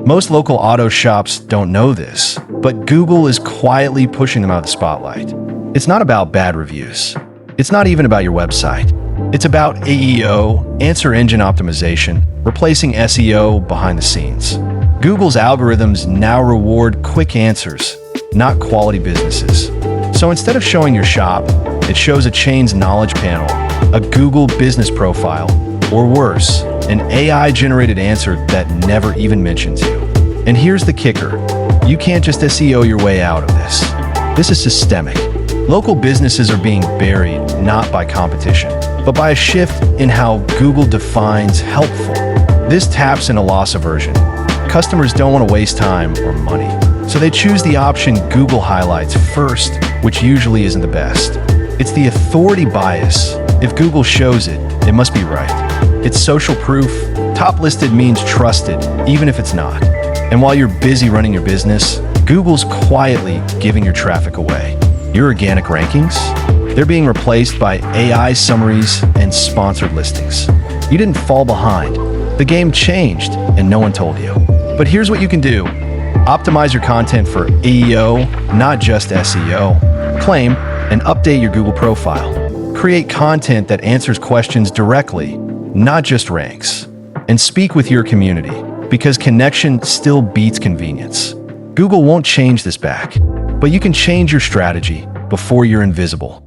Most local auto shops don't know this, but Google is quietly pushing them out of the spotlight. It's not about bad reviews. It's not even about your website. It's about AEO, answer engine optimization, replacing SEO behind the scenes. Google's algorithms now reward quick answers, not quality businesses. So instead of showing your shop, it shows a chain's knowledge panel, a Google business profile, or worse, an AI-generated answer that never even mentions you. And here's the kicker. You can't just SEO your way out of this. This is systemic. Local businesses are being buried not by competition, but by a shift in how Google defines helpful. This taps into loss aversion. Customers don't want to waste time or money, so they choose the option Google highlights first, which usually isn't the best. It's the authority bias. If Google shows it, it must be right. It's social proof. Top listed means trusted, even if it's not. And while you're busy running your business, Google's quietly giving your traffic away. Your organic rankings? They're being replaced by AI summaries and sponsored listings. You didn't fall behind. The game changed, and no one told you. But here's what you can do. Optimize your content for AEO, not just SEO. Claim and update your Google profile. Create content that answers questions directly, not just ranks. And speak with your community, because connection still beats convenience. Google won't change this back, but you can change your strategy before you're invisible.